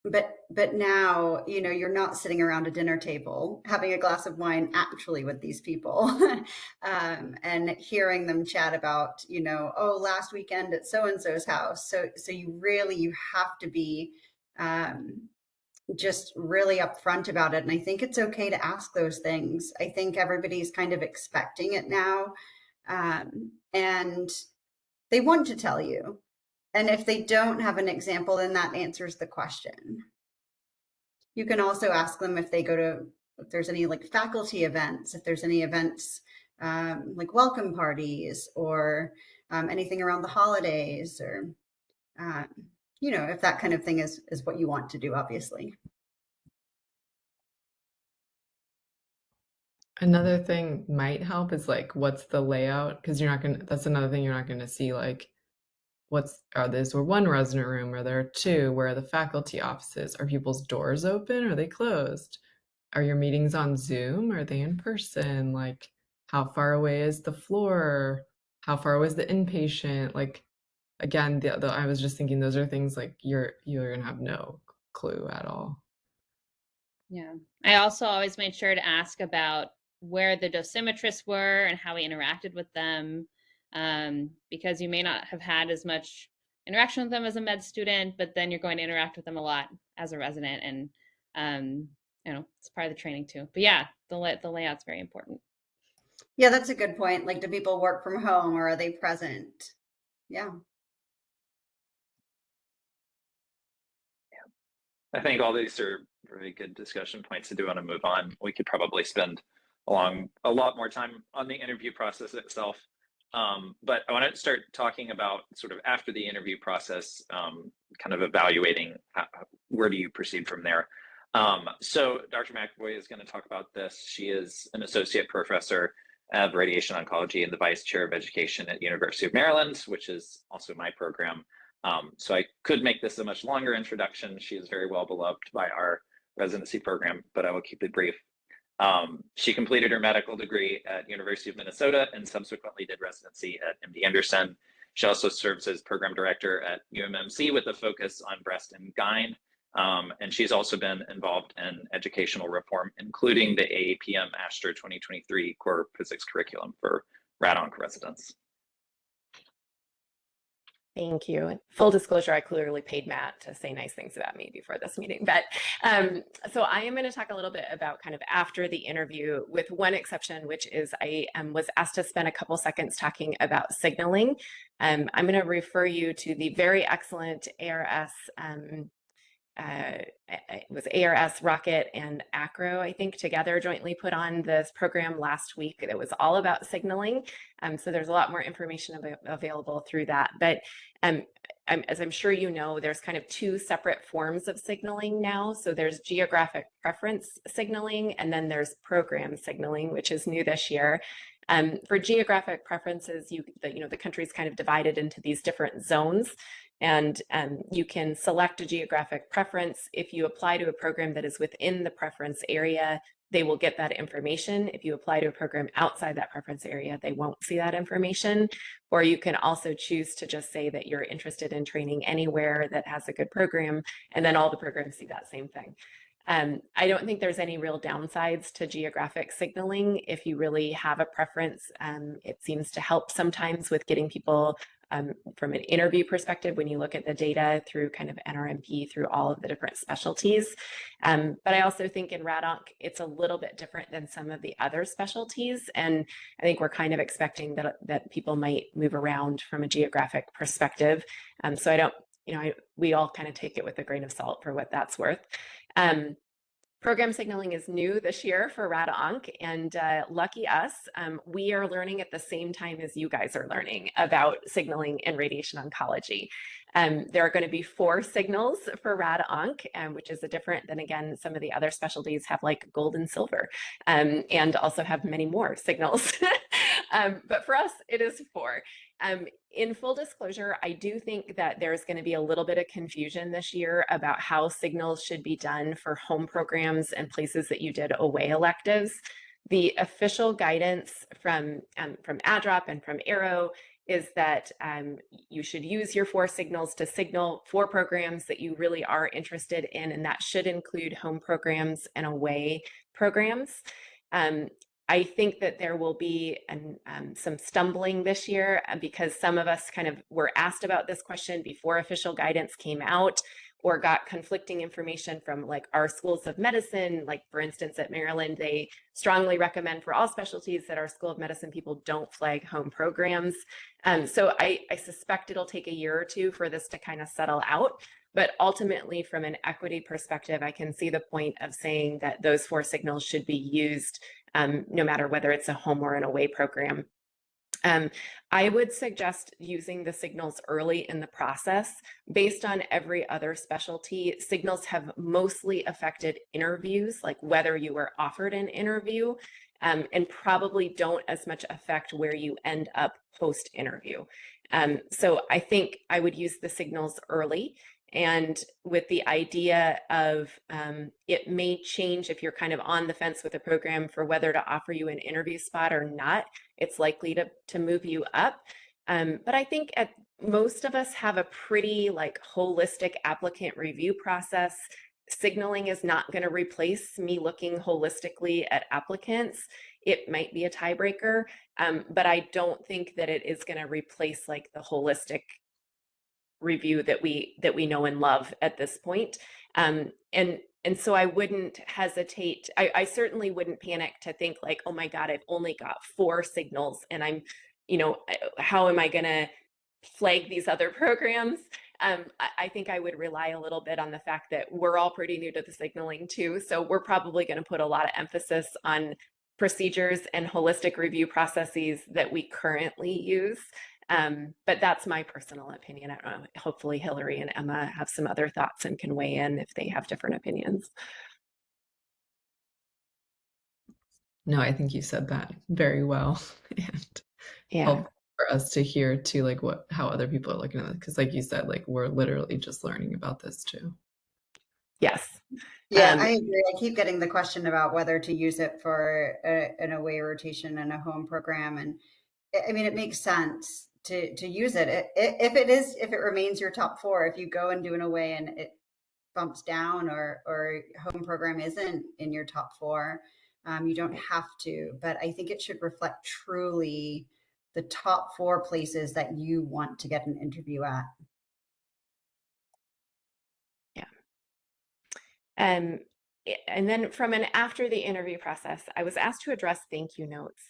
but now, you know, you're not sitting around a dinner table having a glass of wine actually with these people and hearing them chat about, you know, oh, last weekend at so and so's house. So you have to be just really upfront about it. And I think it's okay to ask those things. I think everybody's kind of expecting it now, and they want to tell you. And if they don't have an example, then that answers the question. You can also ask them if they go to, if there's any like faculty events, if there's any events like welcome parties or anything around the holidays, or, you know, if that kind of thing is what you want to do, obviously. Another thing might help is like, what's the layout? Because you're not gonna, that's another thing you're not gonna see, like, is there one resident room? Are there two? Where are the faculty offices? Are people's doors open? Are they closed? Are your meetings on Zoom? Are they in person? Like, how far away is the floor? How far away is the inpatient? Like, again, I was just thinking those are things like you're gonna have no clue at all. Yeah. I also always made sure to ask about where the dosimetrists were and how we interacted with them, because you may not have had as much interaction with them as a med student, but then you're going to interact with them a lot as a resident, and you know, it's part of the training too. But yeah, the layout's very important. Yeah, that's a good point. Like, do people work from home or are they present? Yeah. I think all these are very good discussion points. I do want to move on. We could probably spend a lot more time on the interview process itself. But I want to start talking about sort of after the interview process, kind of evaluating where do you proceed from there. So Dr. McAvoy is going to talk about this. She is an associate professor of radiation oncology and the vice chair of education at University of Maryland, which is also my program. So I could make this a much longer introduction. She is very well beloved by our residency program, but I will keep it brief. She completed her medical degree at University of Minnesota and subsequently did residency at MD Anderson. She also serves as program director at UMMC with a focus on breast and gyne. And she's also been involved in educational reform, including the AAPM ASTRO 2023 core physics curriculum for rad-onc residents. Thank you. Full disclosure, I clearly paid Matt to say nice things about me before this meeting. But so I am going to talk a little bit about kind of after the interview, with one exception, which is I was asked to spend a couple seconds talking about signaling. I'm going to refer you to the very excellent ARS. It was ARS, Rocket, and ACRO, I think, together jointly put on this program last week that was all about signaling. So there's a lot more information available through that. But as I'm sure you know, there's kind of two separate forms of signaling now. So there's geographic preference signaling, and then there's program signaling, which is new this year. For geographic preferences, the country's kind of divided into these different zones. And you can select a geographic preference. If you apply to a program that is within the preference area, they will get that information. If you apply to a program outside that preference area, they won't see that information. Or you can also choose to just say that you're interested in training anywhere that has a good program, and then all the programs see that same thing. I don't think there's any real downsides to geographic signaling. If you really have a preference, it seems to help sometimes with getting people from an interview perspective when you look at the data through kind of NRMP through all of the different specialties. But I also think in rad-onc, it's a little bit different than some of the other specialties. And I think we're kind of expecting that people might move around from a geographic perspective. So I don't, we all kind of take it with a grain of salt for what that's worth. Program signaling is new this year for rad-onc, and lucky us, we are learning at the same time as you guys are learning about signaling in radiation oncology. There are going to be 4 signals for rad-onc, which is different than, again, some of the other specialties have like gold and silver, and also have many more signals. But for us, it is 4. In full disclosure, I do think that there's going to be a little bit of confusion this year about how signals should be done for home programs and places that you did away electives. The official guidance from ADROP and from ACRO is that you should use your 4 signals to signal 4 programs that you really are interested in, and that should include home programs and away programs. I think that there will be some stumbling this year because some of us kind of were asked about this question before official guidance came out, or got conflicting information from like our schools of medicine. Like for instance, at Maryland, they strongly recommend for all specialties that our School of Medicine people don't flag home programs. So I suspect it'll take a year or two for this to kind of settle out. But ultimately, from an equity perspective, I can see the point of saying that those 4 signals should be used no matter whether it's a home or an away program. I would suggest using the signals early in the process. Based on every other specialty, signals have mostly affected interviews, like whether you were offered an interview, and probably don't as much affect where you end up post-interview. So I think I would use the signals early, and with the idea of it may change if you're kind of on the fence with a program for whether to offer you an interview spot or not. It's likely to move you up. But I think most of us have a pretty like holistic applicant review process. Signaling is not going to replace me looking holistically at applicants. It might be a tiebreaker, but I don't think that it is going to replace like the holistic review that we know and love at this point. And so I wouldn't hesitate. I certainly wouldn't panic to think like, oh my God, I've only got 4 signals and I'm, how am I going to flag these other programs? I think I would rely a little bit on the fact that we're all pretty new to the signaling too. So we're probably going to put a lot of emphasis on procedures and holistic review processes that we currently use. But that's my personal opinion. I don't know, hopefully Hilary and Emma have some other thoughts and can weigh in if they have different opinions. No, I think you said that very well. And Yeah. helpful for us to hear too, like how other people are looking at it. Because like you said, like we're literally just learning about this too. Yes. Yeah, I agree. I keep getting the question about whether to use it for an away rotation and a home program. And I mean, it makes sense to use it. If it remains your top 4, if you go and do an away and it bumps down or home program isn't in your top 4, you don't have to, but I think it should reflect truly the top 4 places that you want to get an interview at. Yeah. And then from an after the interview process, I was asked to address thank you notes,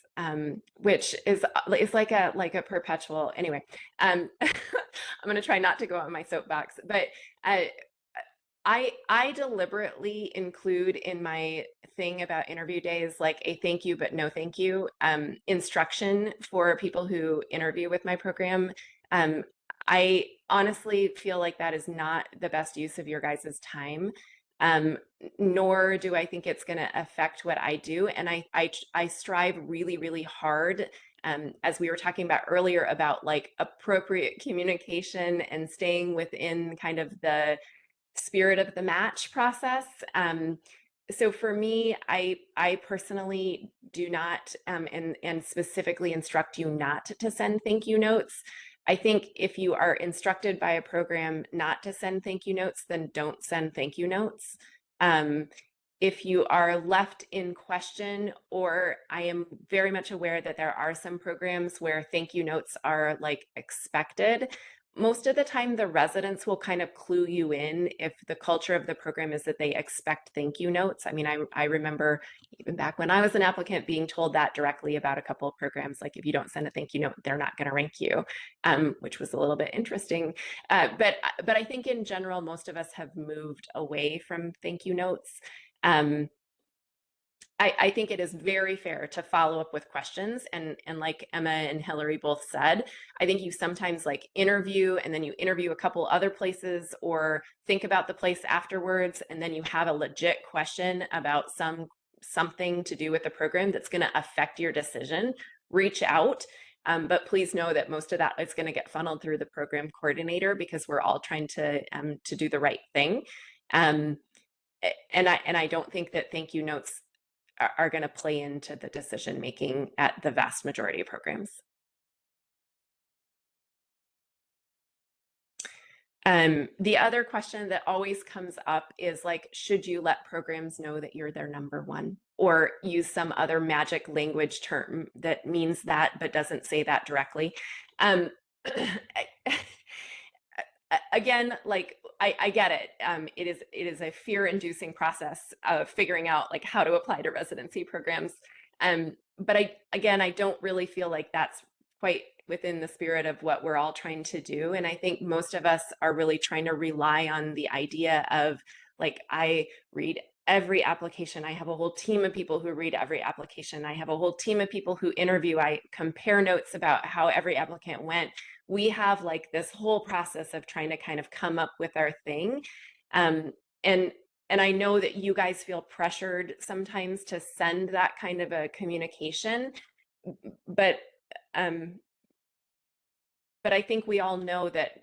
which is like a perpetual. Anyway, I'm going to try not to go on my soapbox, but I deliberately include in my thing about interview days like a thank you but no thank you instruction for people who interview with my program. I honestly feel like that is not the best use of your guys' time. Nor do I think it's going to affect what I do. And I strive really, really hard, as we were talking about earlier, about like appropriate communication and staying within kind of the spirit of the match process. So for me, I personally do not, and specifically instruct you not to send thank you notes. I think if you are instructed by a program not to send thank you notes, then don't send thank you notes. If you are left in question, or I am very much aware that there are some programs where thank you notes are like expected, most of the time the residents will kind of clue you in if the culture of the program is that they expect thank you notes. I mean, I remember even back when I was an applicant being told that directly about a couple of programs, like if you don't send a thank you note, they're not going to rank you, which was a little bit interesting. But I think in general, most of us have moved away from thank you notes. I think it is very fair to follow up with questions. And like Emma and Hilary both said, I think you sometimes like interview and then you interview a couple other places or think about the place afterwards. And then you have a legit question about something to do with the program that's going to affect your decision. Reach out. But please know that most of that is going to get funneled through the program coordinator because we're all trying to do the right thing. And I don't think that thank you notes are going to play into the decision making at the vast majority of programs. The other question that always comes up is like, should you let programs know that you're their number one, or use some other magic language term that means that but doesn't say that directly? Again, like I get it. It is a fear-inducing process of figuring out like how to apply to residency programs. But I don't really feel like that's quite within the spirit of what we're all trying to do. And I think most of us are really trying to rely on the idea of like, I read every application. I have a whole team of people who read every application. I have a whole team of people who interview. I compare notes about how every applicant went. We have like this whole process of trying to kind of come up with our thing. And I know that you guys feel pressured sometimes to send that kind of a communication, but I think we all know that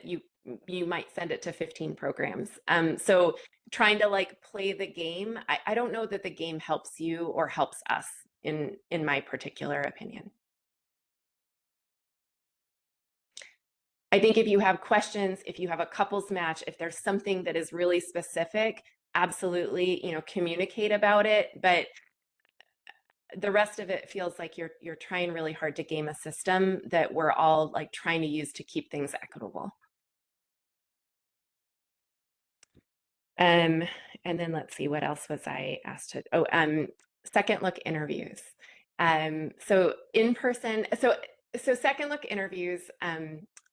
you might send it to 15 programs. So trying to like play the game, I don't know that the game helps you or helps us in my particular opinion. I think if you have questions, if you have a couples match, if there's something that is really specific, absolutely, communicate about it. But the rest of it feels like you're trying really hard to game a system that we're all like trying to use to keep things equitable. And then let's see, what else was I asked to, second look interviews. So in person, so second look interviews,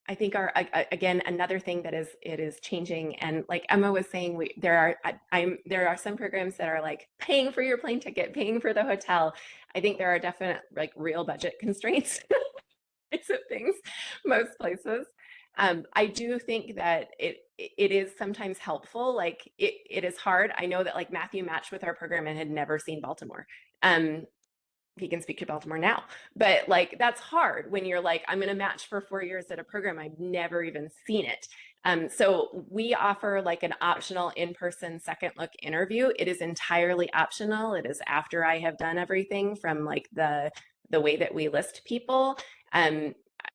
I think are again another thing that is changing. And like Emma was saying, there are some programs that are like paying for your plane ticket, paying for the hotel. I think there are definite like real budget constraints of things most places. I do think that it is sometimes helpful. Like it is hard. I know that like Matthew matched with our program and had never seen Baltimore. He can speak to Baltimore now, but like that's hard when you're like, I'm going to match for 4 years at a program I've never even seen it. So we offer like an optional in-person second look interview. It is entirely optional. It is after I have done everything from like the way that we list people.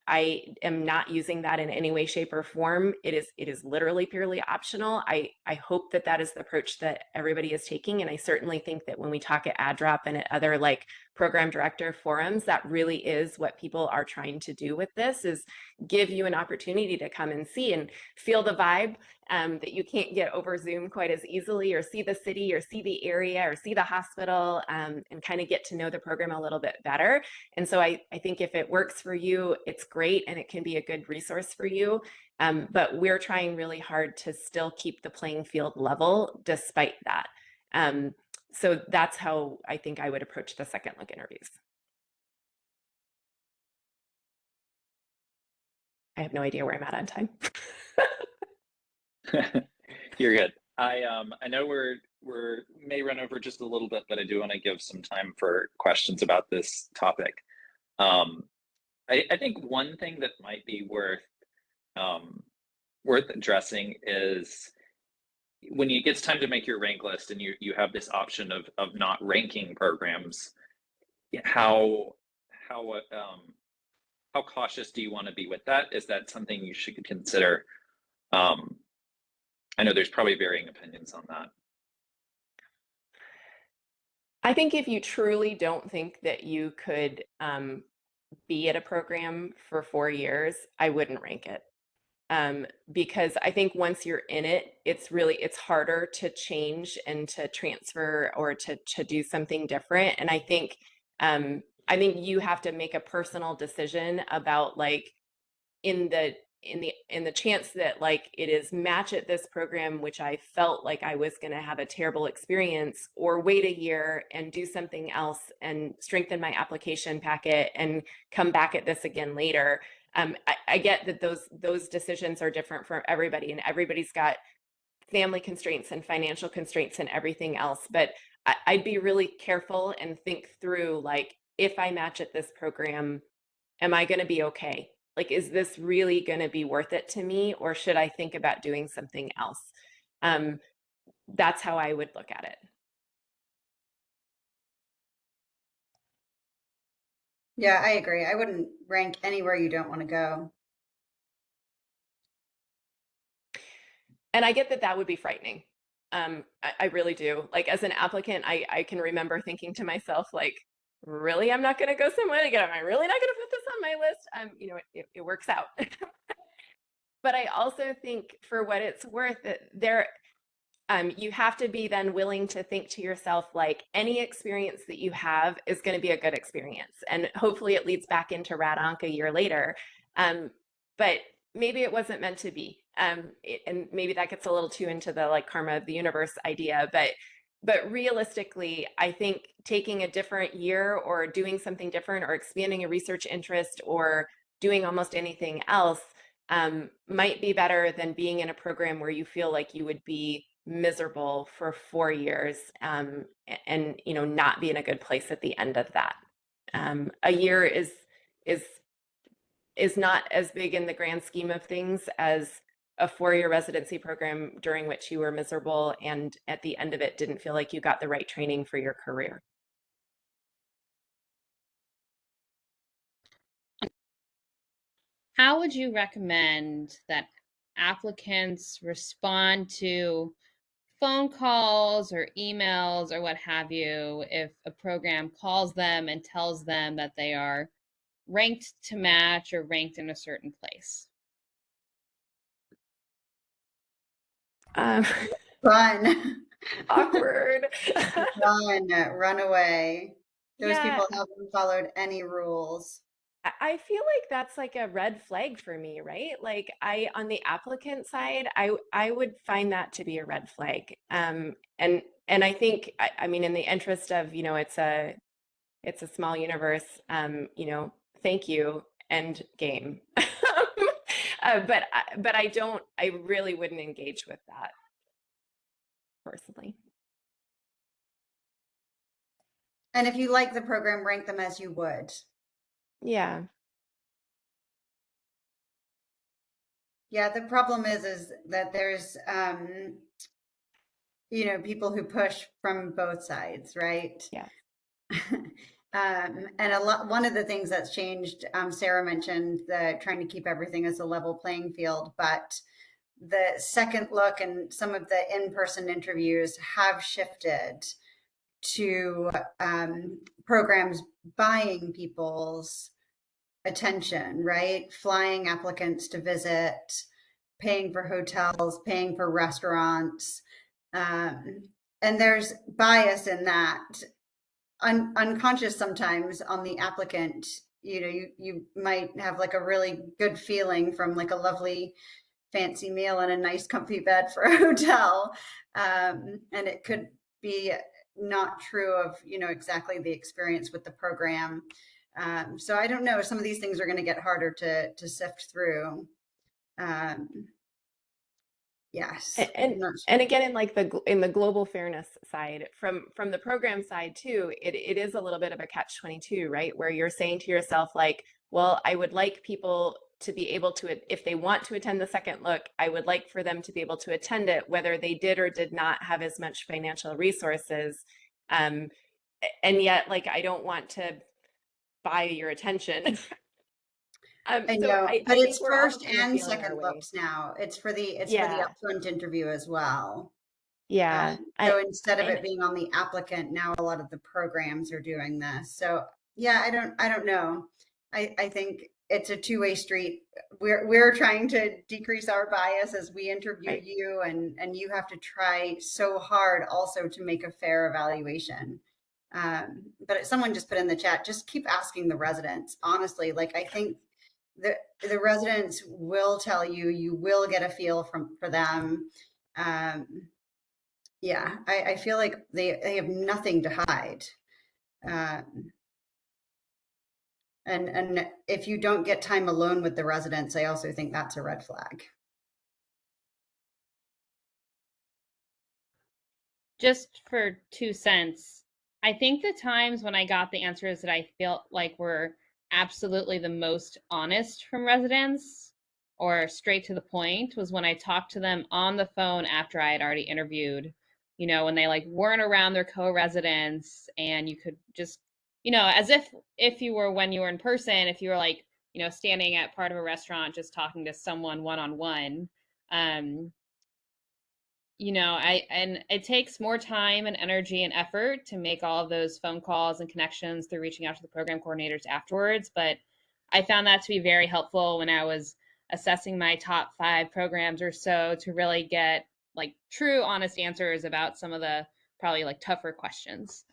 I am not using that in any way, shape, or form. It is literally purely optional. I hope that is the approach that everybody is taking. And I certainly think that when we talk at AdDrop and at other like program director forums, that really is what people are trying to do with this, is give you an opportunity to come and see and feel the vibe that you can't get over Zoom quite as easily, or see the city, or see the area, or see the hospital, and kind of get to know the program a little bit better. And so I think if it works for you, it's great, and it can be a good resource for you. But we're trying really hard to still keep the playing field level despite that. So that's how I think I would approach the second look interviews. I have no idea where I'm at on time. You're good. I know we're may run over just a little bit, but I do want to give some time for questions about this topic. I think one thing that might be worth addressing is when it gets time to make your rank list and you have this option of not ranking programs, how cautious do you want to be with that? Is that something you should consider? I know there's probably varying opinions on that. I think if you truly don't think that you could be at a program for 4 years, I wouldn't rank it. Because I think once you're in it, it's harder to change and to transfer or to do something different. And I think you have to make a personal decision about like in the chance that like it is match at this program, which I felt like I was going to have a terrible experience, or wait a year and do something else and strengthen my application packet and come back at this again later. I get that those decisions are different for everybody, and everybody's got family constraints and financial constraints and everything else. But I'd be really careful and think through, like, if I match at this program, am I going to be okay? Like, is this really going to be worth it to me, or should I think about doing something else? That's how I would look at it. Yeah, I agree. I wouldn't rank anywhere you don't want to go. And I get that that would be frightening. I really do. Like as an applicant, I can remember thinking to myself, like, really, I'm not going to go somewhere again. Am I really not going to put this on my list? You know, it works out. But I also think for what it's worth, that you have to be then willing to think to yourself, like any experience that you have is going to be a good experience. And hopefully it leads back into RadOnc a year later. But maybe it wasn't meant to be. And maybe that gets a little too into the like karma of the universe idea, but realistically, I think taking a different year or doing something different or expanding a research interest or doing almost anything else might be better than being in a program where you feel like you would be miserable for 4 years and you know not be in a good place at the end of that. A year is not as big in the grand scheme of things as a 4-year residency program during which you were miserable and at the end of it didn't feel like you got the right training for your career. How would you recommend that applicants respond to phone calls or emails or what have you if a program calls them and tells them that they are ranked to match or ranked in a certain place? Run. Awkward. Run away. Those Yeah. people haven't followed any rules. I feel like that's like a red flag for me, right? Like on the applicant side, I would find that to be a red flag. And I think, I mean, in the interest of, you know, it's a small universe, you know, thank you, end game. But I really wouldn't engage with that personally. And if you like the program, rank them as you would. Yeah. Yeah, the problem is that there's, you know, people who push from both sides, right? Yeah. And one of the things that's changed, Sarah mentioned the trying to keep everything as a level playing field, but the second look and some of the in-person interviews have shifted to programs buying people's attention, right? Flying applicants to visit, paying for hotels, paying for restaurants. And there's bias in that, unconscious sometimes on the applicant. You know, you might have like a really good feeling from like a lovely fancy meal and a nice comfy bed for a hotel. And it could be not true of, you know, exactly the experience with the program. So I don't know, some of these things are going to get harder to sift through. Yes. And again, in like the global fairness side, from the program side too, it is a little bit of a catch-22, right? Where you're saying to yourself, like, well, I would like people to be able to, if they want to attend the second look, I would like for them to be able to attend it, whether they did or did not have as much financial resources. And yet, like, I don't want to buy your attention. I so know, I but think it's we're all first kind of and feeling our second way. looks now. It's for the Yeah. upfront interview as well. Yeah. So instead of it being on the applicant, now a lot of the programs are doing this. So yeah, I don't know. I think it's a two-way street. We're trying to decrease our bias as we interview Right. you, and you have to try so hard also to make a fair evaluation. But someone just put in the chat, just keep asking the residents. Honestly, like I think the residents will tell you, you will get a feel for them. Yeah, I feel like they have nothing to hide. And if you don't get time alone with the residents, I also think that's a red flag. Just for 2 cents, I think the times when I got the answers that I felt like were absolutely the most honest from residents or straight to the point was when I talked to them on the phone after I had already interviewed, you know, when they like weren't around their co-residents and you could just, you know, as if you were when you were in person, if you were like, you know, standing at part of a restaurant just talking to someone one-on-one. and it takes more time and energy and effort to make all of those phone calls and connections through reaching out to the program coordinators afterwards. But I found that to be very helpful when I was assessing my top 5 programs or so, to really get like true, honest answers about some of the probably like tougher questions.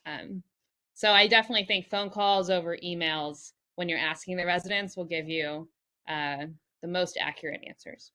So I definitely think phone calls over emails when you're asking the residents will give you the most accurate answers.